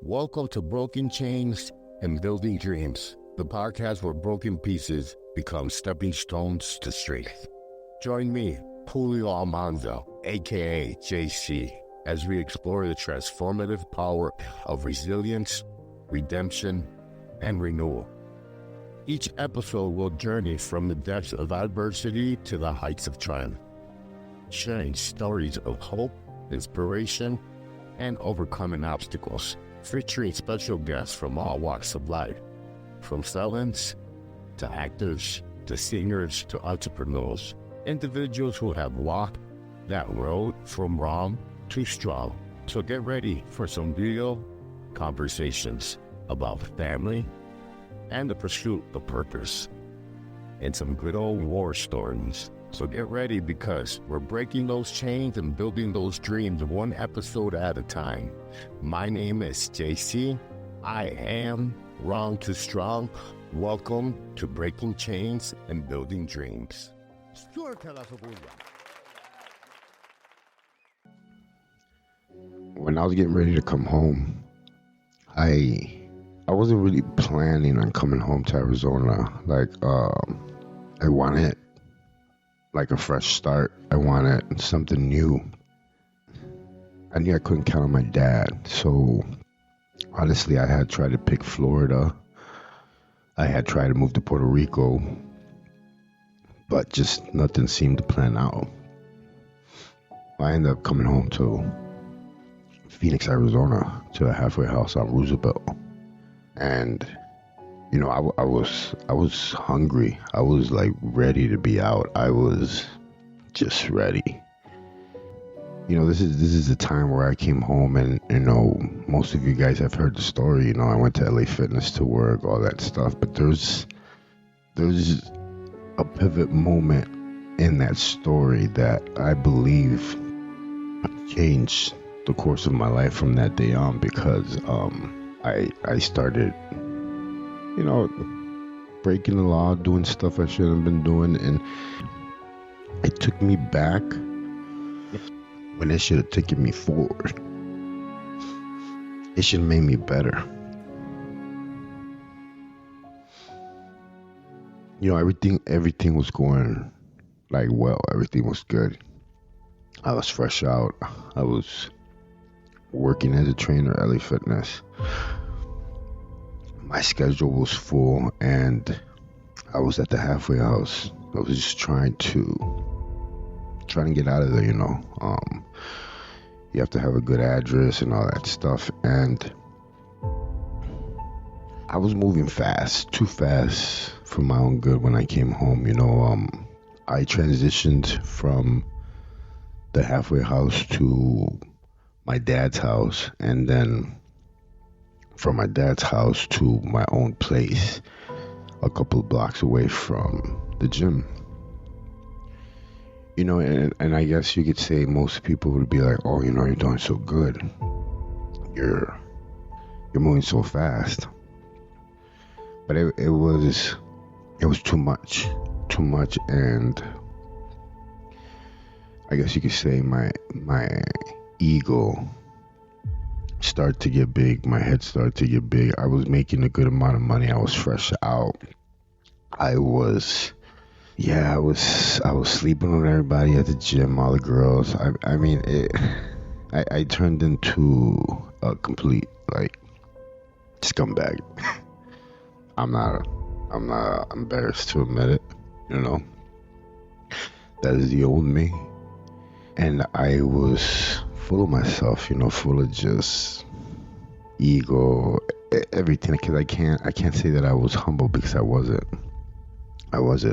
Welcome to Broken Chains and Building Dreams, the podcast where broken pieces become stepping stones to strength. Join me, Julio Almanzo, aka JC, as we explore the transformative power of resilience, redemption, and renewal. Each episode will journey from the depths of adversity to the heights of triumph, sharing stories of hope, inspiration, and overcoming obstacles, featuring special guests from all walks of life, from felons to actors to singers to entrepreneurs, individuals who have walked that road from wrong to strong. So get ready for some real conversations about family and the pursuit of purpose, and some good old war stories. So get ready, because we're breaking those chains and building those dreams one episode at a time. My name is JC. I am Wrong to Strong. Welcome to Breaking Chains and Building Dreams. When I was getting ready to come home, I wasn't really planning on coming home to Arizona. I wanted like a fresh start. I wanted something new. I knew I couldn't count on my dad, so honestly I had tried to pick Florida. I had tried to move to Puerto Rico, but just nothing seemed to plan out. I ended up coming home to Phoenix, Arizona, to a halfway house on Roosevelt. And you know, I was hungry. I was like ready to be out. I was just ready. You know, this is the time where I came home, and you know, most of you guys have heard the story. You know, I went to LA Fitness to work, all that stuff. But there's a pivot moment in that story that I believe changed the course of my life from that day on, because I started, you know, breaking the law, doing stuff I shouldn't have been doing, and it took me back when it should have taken me forward. It should have made me better. You know, everything was going like well. Everything was good. I was fresh out. I was working as a trainer at LA Fitness. My schedule was full, and I was at the halfway house. I was just trying to get out of there, you know. You have to have a good address and all that stuff, and I was moving fast, too fast for my own good when I came home, you know. I transitioned from the halfway house to my dad's house, and then from my dad's house to my own place a couple of blocks away from the gym. You know, and I guess you could say most people would be like, oh, you know, you're doing so good. You're moving so fast. But it was too much, and I guess you could say my ego started to get big. My head started to get big. I was making a good amount of money. I was fresh out. I was sleeping with everybody at the gym, all the girls. I mean, I turned into a complete like scumbag. I'm not embarrassed to admit it. You know, that is the old me, and I was full of myself, you know, full of just ego, everything. Because I can't say that I was humble, because I wasn't.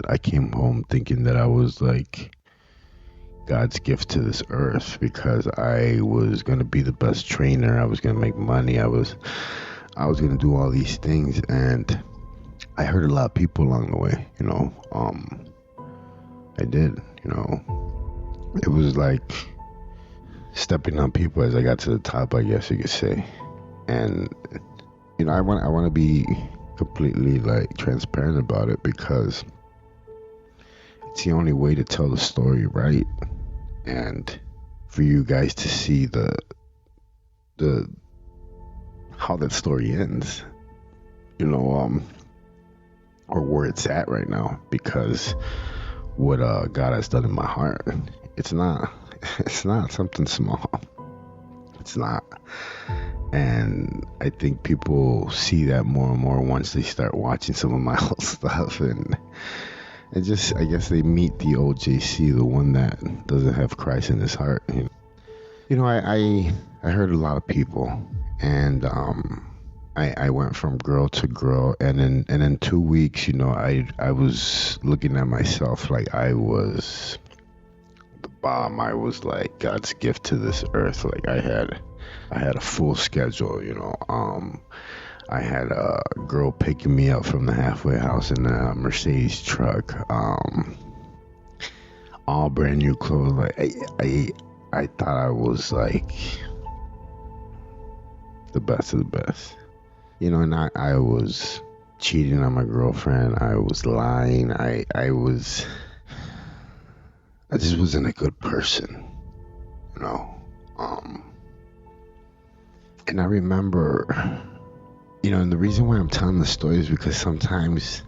I came home thinking that I was like God's gift to this earth, because I was gonna be the best trainer. I was gonna make money. I was gonna do all these things, and I hurt a lot of people along the way. You know, I did. You know, it was like stepping on people as I got to the top, I guess you could say. And you know, I want to be completely like transparent about it, because it's the only way to tell the story right, and for you guys to see the how that story ends, or where it's at right now, because what God has done in my heart, it's not something small. It's not. And I think people see that more and more once they start watching some of my old stuff, and just, I guess they meet the old JC, the one that doesn't have Christ in his heart. I heard a lot of people, and I went from girl to girl, and in 2 weeks, I was looking at myself like I was the bomb. I was like God's gift to this earth. Like I had a full schedule. I had a girl picking me up from the halfway house in a Mercedes truck. All brand new clothes. Like I thought I was like the best of the best. And I was cheating on my girlfriend. I was lying. I just wasn't a good person, and I remember, and the reason why I'm telling the story is because sometimes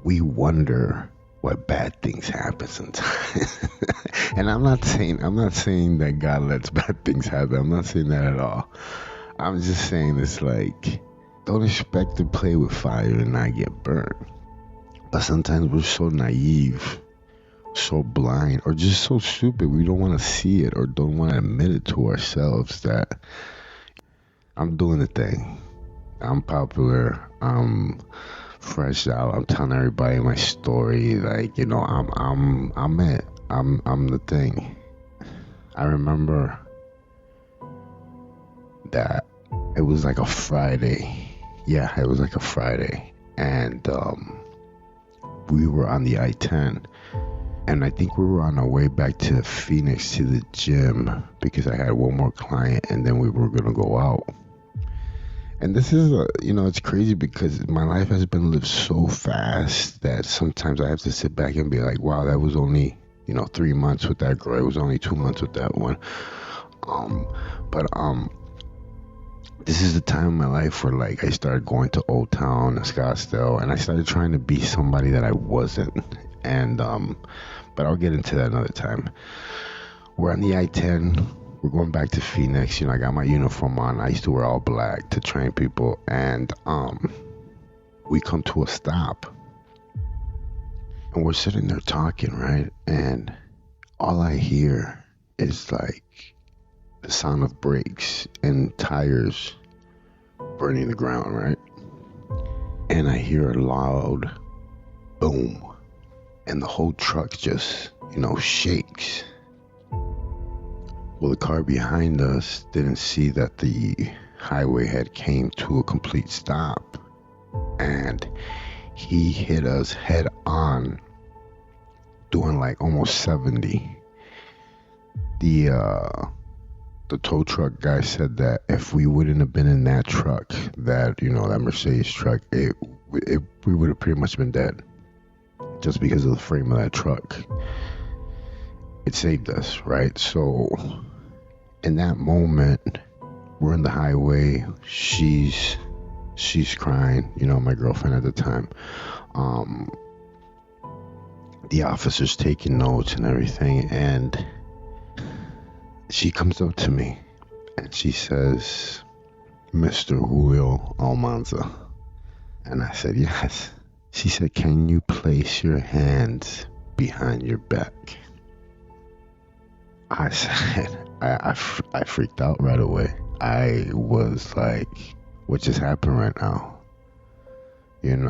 we wonder why bad things happen sometimes. And I'm not saying that God lets bad things happen. I'm not saying that at all. I'm just saying it's like, don't expect to play with fire and not get burned. But sometimes we're so naive, so blind, or just so stupid we don't want to see it or don't want to admit it to ourselves that I'm doing the thing. I'm popular. I'm fresh out. I'm telling everybody my story. Like, I'm it. I'm the thing. I remember that it was like a Friday. Yeah, it was like a Friday. And we were on the I-10. And I think we were on our way back to Phoenix to the gym because I had one more client and then we were going to go out. And this is, it's crazy because my life has been lived so fast that sometimes I have to sit back and be like, wow, that was only, 3 months with that girl. It was only 2 months with that one. But this is the time in my life where, like, I started going to Old Town and Scottsdale, and I started trying to be somebody that I wasn't. And, but I'll get into that another time. We're on the I-10. We're going back to Phoenix. I got my uniform on. I used to wear all black to train people. And we come to a stop. And we're sitting there talking, right? And all I hear is like the sound of brakes and tires burning the ground, right? And I hear a loud boom. And the whole truck just, shakes. Well, the car behind us didn't see that the highway had came to a complete stop, and he hit us head on, doing like almost 70. The tow truck guy said that if we wouldn't have been in that truck, that that Mercedes truck, we would have pretty much been dead, just because of the frame of that truck. It saved us, right? So in that moment, we're in the highway. She's crying, my girlfriend at the time. The officer's taking notes and everything, and she comes up to me and she says, "Mr. Julio Almanza." And I said, "Yes." She said, "Can you place your hands behind your back?" I said, I freaked out right away. I was like, what just happened right now? And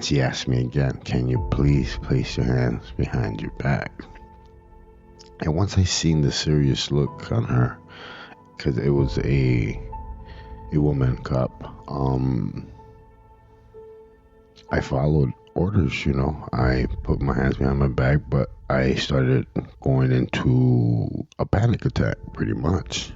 she asked me again, "Can you please place your hands behind your back?" And once I seen the serious look on her, because it was a woman cop, I followed orders, I put my hands behind my back, but I started going into a panic attack pretty much.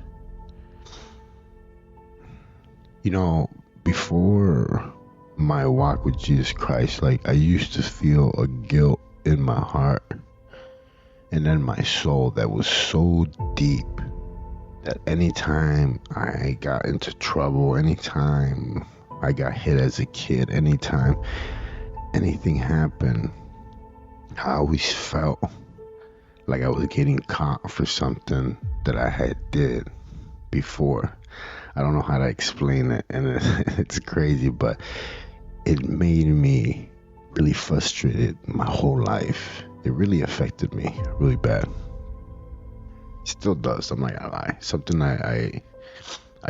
Before my walk with Jesus Christ, like, I used to feel a guilt in my heart and in my soul that was so deep that anytime I got into trouble, anytime I got hit as a kid, anytime anything happened, I always felt like I was getting caught for something that I had did before. I don't know how to explain it, and it's crazy, but it made me really frustrated my whole life. It really affected me really bad. Still does, I'm not gonna lie. Something I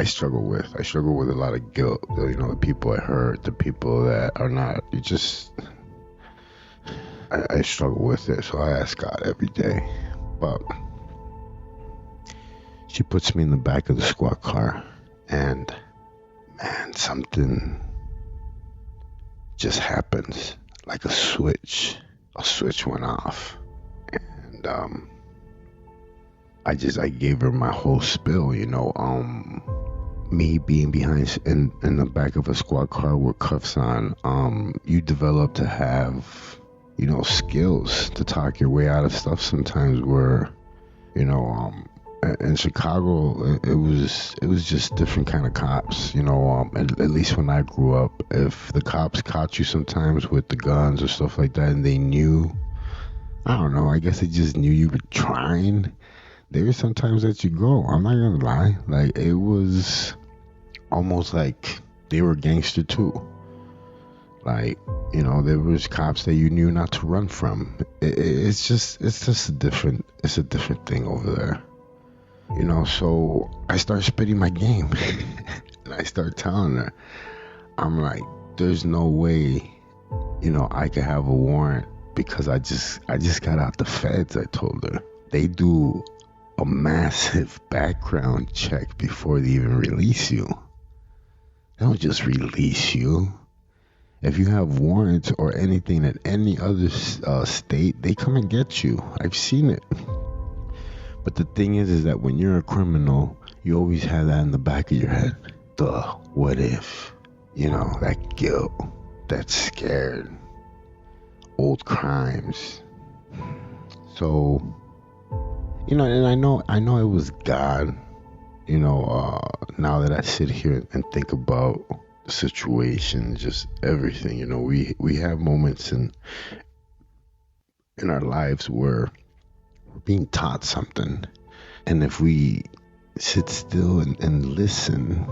struggle with. I struggle with a lot of guilt. You know, the people I hurt, the people that are not. It just, I struggle with it. So I ask God every day. But she puts me in the back of the squad car, and man, something just happens. Like a switch. A switch went off, and I gave her my whole spill, you know. Me being behind in the back of a squad car with cuffs on, you develop to have, you know, skills to talk your way out of stuff sometimes. Where, you know, in Chicago, it was just different kind of cops, you know. At least when I grew up, if the cops caught you sometimes with the guns or stuff like that, and they knew, I don't know, I guess they just knew you were trying. There were sometimes that you go, I'm not gonna lie, like it was almost like they were gangster too. Like, you know, there was cops that you knew not to run from. It's just a different thing over there. You know, so I start spitting my game and I start telling her, I'm like, there's no way, you know, I could have a warrant because I just got out the feds. I told her they do a massive background check before they even release you. They don't just release you. If you have warrants or anything in any other state, they come and get you. I've seen it. But the thing is that when you're a criminal, you always have that in the back of your head. What if? You know, that guilt, that scared, old crimes. So, you know, and I know it was God. You know, now that I sit here and think about the situation, just everything, you know, we have moments in our lives where we're being taught something, and if we sit still and listen,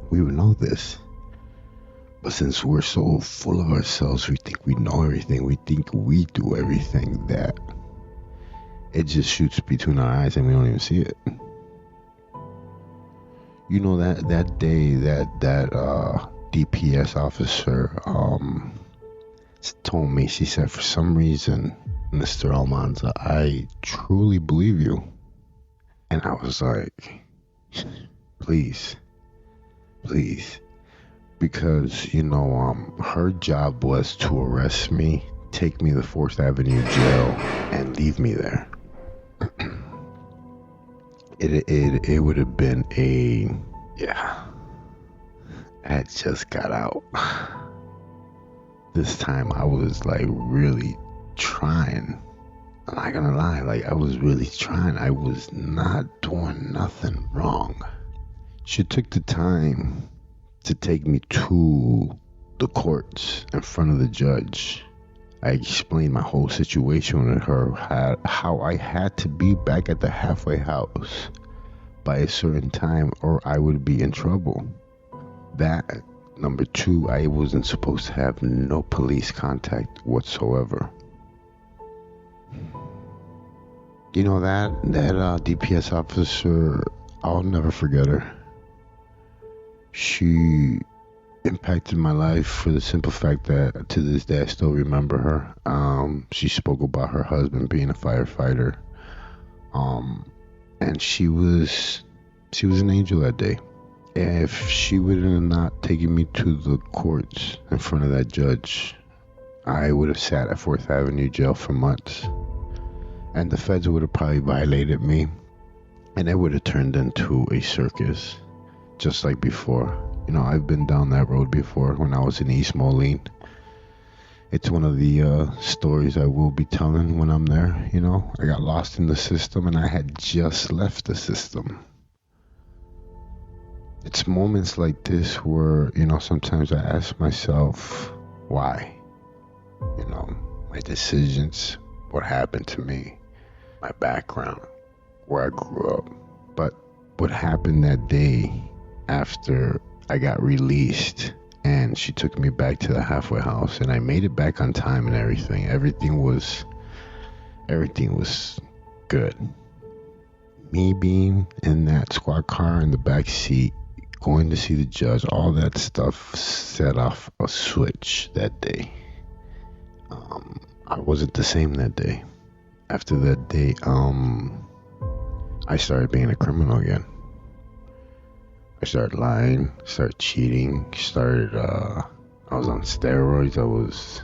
we would know this. But since we're so full of ourselves, we think we know everything, we think we do everything, that it just shoots between our eyes and we don't even see it. You know, that day that DPS officer told me, she said, for some reason, Mr. Almanza, I truly believe you. And I was like, please. Because, you know, her job was to arrest me, take me to 4th Avenue jail, and leave me there. It would have been I had just got out. This time I was like really trying. I'm not gonna lie, like I was really trying. I was not doing nothing wrong. She took the time to take me to the courts in front of the judge. I explained my whole situation with her, how I had to be back at the halfway house by a certain time or I would be in trouble. That, number 2, I wasn't supposed to have no police contact whatsoever. You know, that DPS officer, I'll never forget her. She impacted my life for the simple fact that to this day I still remember her. She spoke about her husband being a firefighter, and she was an angel that day. If she would have not taken me to the courts in front of that judge, I would have sat at 4th Avenue jail for months, and the feds would have probably violated me, and it would have turned into a circus, just like before. You know, I've been down that road before when I was in East Moline. It's one of the stories I will be telling when I'm there. You know, I got lost in the system and I had just left the system. It's moments like this where, sometimes I ask myself, why? My decisions, what happened to me, my background, where I grew up. But what happened that day after I got released and she took me back to the halfway house and I made it back on time and everything. Everything was good. Me being in that squad car in the back seat, going to see the judge, all that stuff set off a switch that day. I wasn't the same that day. After that day, I started being a criminal again. I started lying, started cheating, I was on steroids, I was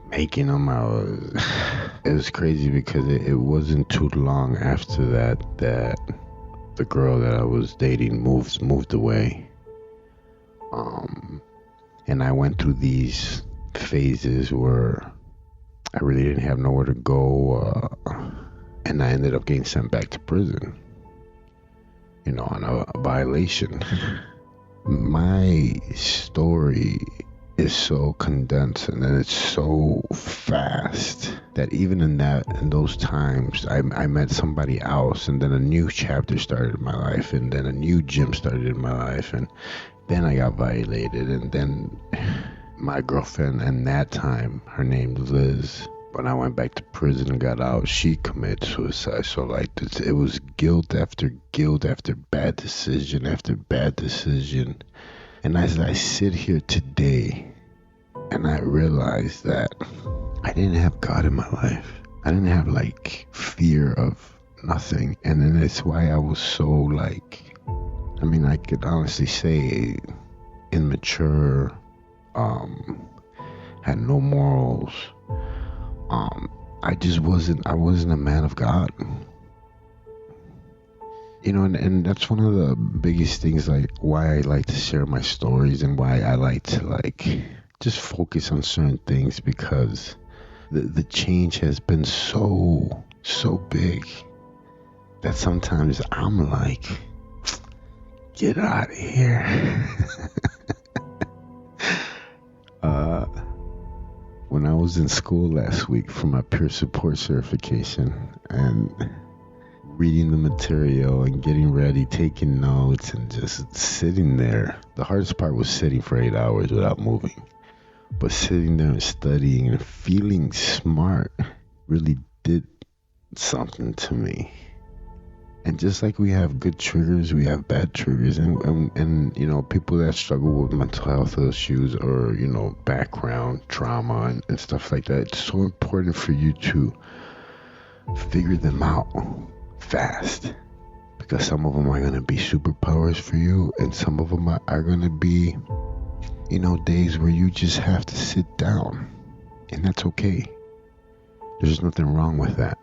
making them, it was crazy because it wasn't too long after that the girl that I was dating moved away. And I went through these phases where I really didn't have nowhere to go, and I ended up getting sent back to prison, on a violation. My story is so condensed and then it's so fast that even in those times, I met somebody else, and then a new chapter started in my life, and then a new gym started in my life, and then I got violated, and then my girlfriend, and that time, her name was Liz. When I went back to prison and got out, she committed suicide. So it was guilt after bad decision after bad decision. And as I sit here today, and I realize that I didn't have God in my life. I didn't have fear of nothing. And then that's why I was so I could honestly say immature, had no morals. I wasn't a man of God. And that's one of the biggest things, why I like to share my stories and why I like to just focus on certain things, because the change has been so big that sometimes I'm like, get out of here. When I was in school last week for my peer support certification and reading the material and getting ready, taking notes and just sitting there. The hardest part was sitting for 8 hours without moving. But sitting there and studying and feeling smart really did something to me. And just like we have good triggers, we have bad triggers. And people that struggle with mental health issues or, background trauma and stuff like that, it's so important for you to figure them out fast. Because some of them are going to be superpowers for you, and some of them are going to be, days where you just have to sit down. And that's okay. There's nothing wrong with that.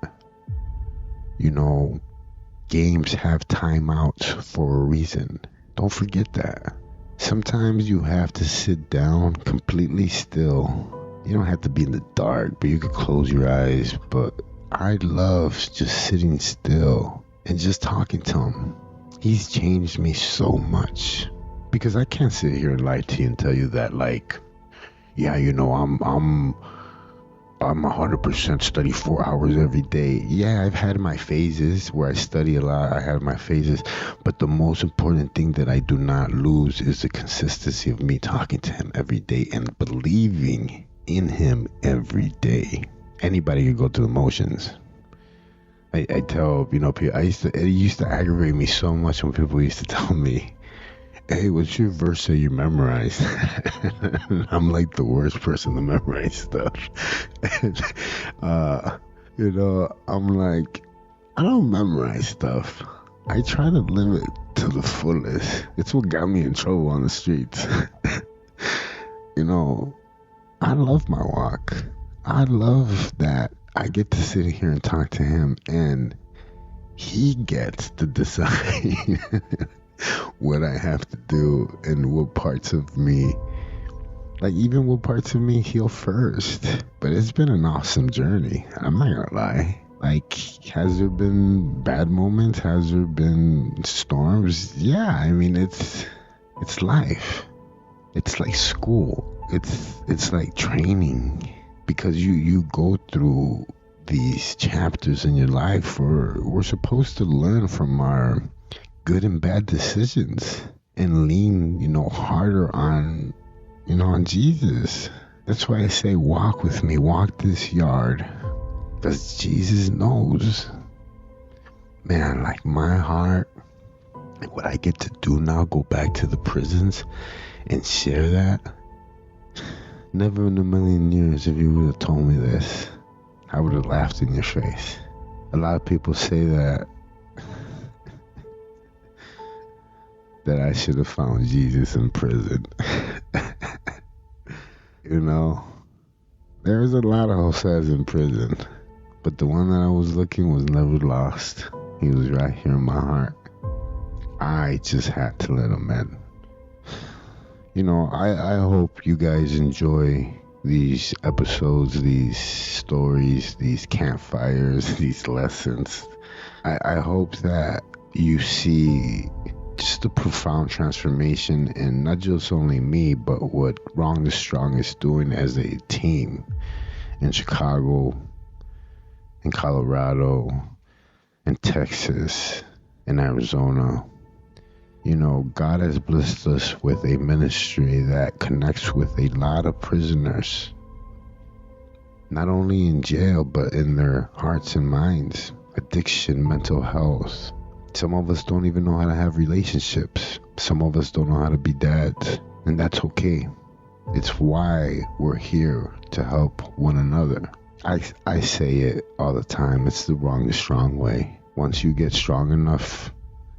Games have timeouts for a reason. Don't forget that. Sometimes you have to sit down completely still. You don't have to be in the dark, but you could close your eyes. But I love just sitting still and just talking to him. He's changed me so much. Because I can't sit here and lie to you and tell you that I'm 100% study 4 hours every day. Yeah, I've had my phases where I study a lot. I have my phases. But the most important thing that I do not lose is the consistency of me talking to him every day and believing in him every day. Anybody can go through the motions. I tell, people, it used to aggravate me so much when people used to tell me, hey, what's your verse that you memorized? I'm like the worst person to memorize stuff. I'm like, I don't memorize stuff. I try to live it to the fullest. It's what got me in trouble on the streets. I love my walk. I love that I get to sit here and talk to him, and he gets to decide what I have to do and what parts of me, what parts of me heal first. But it's been an awesome journey. I'm not gonna lie. Like, has there been bad moments? Has there been storms? Yeah, I mean, it's life. It's like school. It's like training, because you go through these chapters in your life where we're supposed to learn from our good and bad decisions and lean, harder on, on Jesus. That's why I say, walk with me, walk this yard, because Jesus knows. Man, like my heart, like what I get to do now, go back to the prisons and share that. Never in a million years, if you would have told me this, I would have laughed in your face. A lot of people say that I should have found Jesus in prison. There's a lot of Jose's in prison, but the one that I was looking was never lost. He was right here in my heart. I just had to let him in. I hope you guys enjoy these episodes, these stories, these campfires, these lessons. I hope that you see just a profound transformation in not just only me, but what Wrong the Strong is doing as a team in Chicago, in Colorado, in Texas, in Arizona. God has blessed us with a ministry that connects with a lot of prisoners, not only in jail, but in their hearts and minds, addiction, mental health. Some of us don't even know how to have relationships. Some of us don't know how to be dads, and that's okay. It's why we're here, to help one another. I say it all the time. It's the Wrong the Strong way. Once you get strong enough,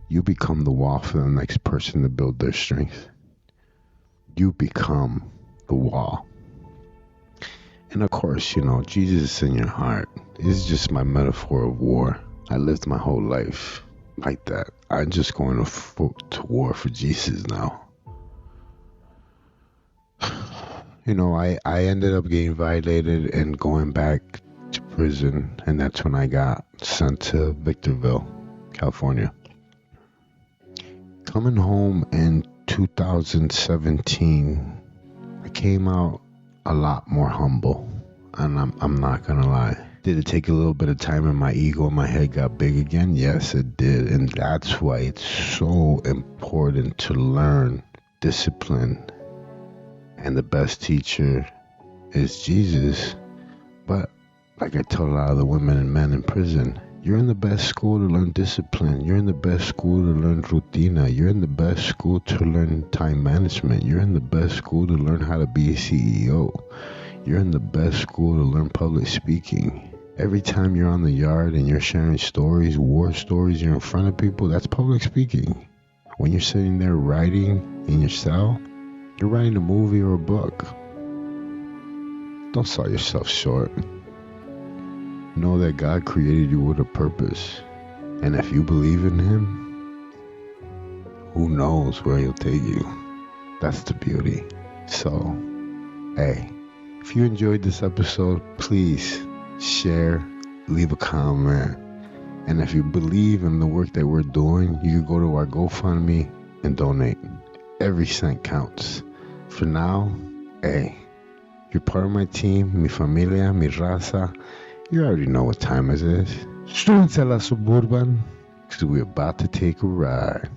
you become the wall for the next person to build their strength. You become the wall. And of course, Jesus in your heart is just my metaphor of war. I lived my whole life like that. I'm just going to war for Jesus now. I ended up getting violated and going back to prison, and that's when I got sent to Victorville, California. Coming home in 2017, I came out a lot more humble, and I'm not gonna lie. Did it take a little bit of time and my ego in my head got big again? Yes, it did, and that's why it's so important to learn discipline. And the best teacher is Jesus. But like I tell a lot of the women and men in prison, you're in the best school to learn discipline. You're in the best school to learn rutina. You're in the best school to learn time management. You're in the best school to learn how to be a CEO. You're in the best school to learn public speaking. Every time you're on the yard and you're sharing stories, war stories, you're in front of people, that's public speaking. When you're sitting there writing in your cell, you're writing a movie or a book. Don't sell yourself short. Know that God created you with a purpose. And if you believe in Him, who knows where He'll take you. That's the beauty. So, hey, if you enjoyed this episode, please share, leave a comment. And if you believe in the work that we're doing, you can go to our GoFundMe and donate. Every cent counts. For now, hey, you're part of my team, mi familia, mi raza. You already know what time it is. Súbanse a la Suburban, because we're about to take a ride.